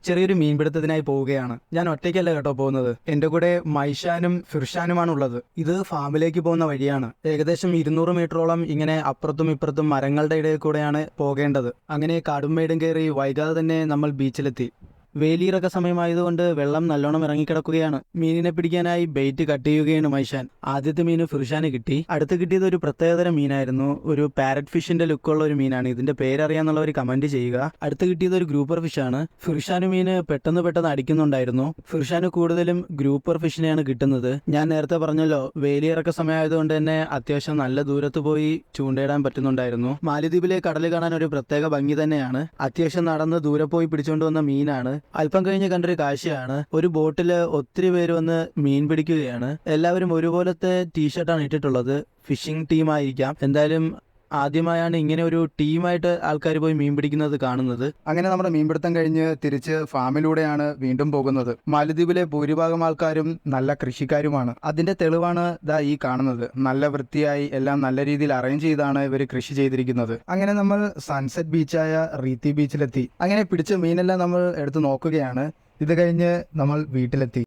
ചെറിയൊരു മീൻപിടുത്തത്തിനായി പോവുകയാണ്. ഞാൻ ഒറ്റയ്ക്കല്ല കേട്ടോ പോകുന്നത്. എന്റെ കൂടെ മൈഷാനും ഫിർഷാനുമാണ് ഉള്ളത്. ഇത് ഫാമിലേക്ക് പോകുന്ന വഴിയാണ്. ഏകദേശം 200 മീറ്ററോളം ഇങ്ങനെ അപ്പുറത്തും ഇപ്പുറത്തും മരങ്ങളുടെ ഇടയിൽ കൂടെയാണ് പോകേണ്ടത്. അങ്ങനെ കാടും മേടും കയറി വൈകാതെ തന്നെ നമ്മൾ ബീച്ചിലെത്തി. വേലിയിറക്ക സമയമായതുകൊണ്ട് വെള്ളം നല്ലോണം ഇറങ്ങിക്കിടക്കുകയാണ്. മീനിനെ പിടിക്കാനായി ബെയ്റ്റ് കട്ട് ചെയ്യുകയാണ് മൈഷാൻ. ആദ്യത്തെ മീന് ഫിർഷാന് കിട്ടി. അടുത്ത് കിട്ടിയത് ഒരു പ്രത്യേകതരം മീനായിരുന്നു. ഒരു പാരറ്റ് ഫിഷിന്റെ ലുക്കുള്ള ഒരു മീനാണ്. ഇതിന്റെ പേരറിയാന്നുള്ളവർ കമന്റ് ചെയ്യുക. അടുത്ത് കിട്ടിയത് ഒരു ഗ്രൂപ്പർ ഫിഷാണ്. ഫിർഷാന് മീന് പെട്ടെന്ന് അടിക്കുന്നുണ്ടായിരുന്നു. ഫിർഷാന് കൂടുതലും ഗ്രൂപ്പർ ഫിഷിനെയാണ് കിട്ടുന്നത്. ഞാൻ നേരത്തെ പറഞ്ഞല്ലോ, വേലിയിറക്ക സമയമായതുകൊണ്ട് തന്നെ അത്യാവശ്യം നല്ല ദൂരത്ത് പോയി ചൂണ്ടയിടാൻ പറ്റുന്നുണ്ടായിരുന്നു. മാലിദ്വീപിലെ കടൽ കാണാൻ ഒരു പ്രത്യേക ഭംഗി തന്നെയാണ്. അത്യാവശ്യം നടന്ന് ദൂരെ പോയി പിടിച്ചുകൊണ്ട് വന്ന മീനാണ്. അല്പം കഴിഞ്ഞ് കണ്ടൊരു കാഴ്ചയാണ്. ഒരു ബോട്ടില് ഒത്തിരി പേര് വന്ന് മീൻ പിടിക്കുകയാണ്. എല്ലാവരും ഒരുപോലത്തെ ടീഷർട്ടാണ് ഇട്ടിട്ടുള്ളത്. ഫിഷിംഗ് ടീമായിരിക്കാം. എന്തായാലും ആദ്യമായാണ് ഇങ്ങനെ ഒരു ടീമായിട്ട് ആൾക്കാർ പോയി മീൻ പിടിക്കുന്നത് കാണുന്നത്. അങ്ങനെ നമ്മുടെ മീൻപിടുത്തം കഴിഞ്ഞ് തിരിച്ച് ഫാമിലൂടെയാണ് വീണ്ടും പോകുന്നത്. മാലദ്വീപിലെ ഭൂരിഭാഗം ആൾക്കാരും നല്ല കൃഷിക്കാരുമാണ്. അതിന്റെ തെളിവാണ് ദാ ഈ കാണുന്നത്. നല്ല വൃത്തിയായി എല്ലാം നല്ല രീതിയിൽ അറേഞ്ച് ചെയ്താണ് ഇവർ കൃഷി ചെയ്തിരിക്കുന്നത്. അങ്ങനെ നമ്മൾ സൺസെറ്റ് ബീച്ചായ റീത്തി ബീച്ചിലെത്തി. അങ്ങനെ പിടിച്ച മീനെല്ലാം നമ്മൾ എടുത്ത് നോക്കുകയാണ്. ഇത് കഴിഞ്ഞ് നമ്മൾ വീട്ടിലെത്തി.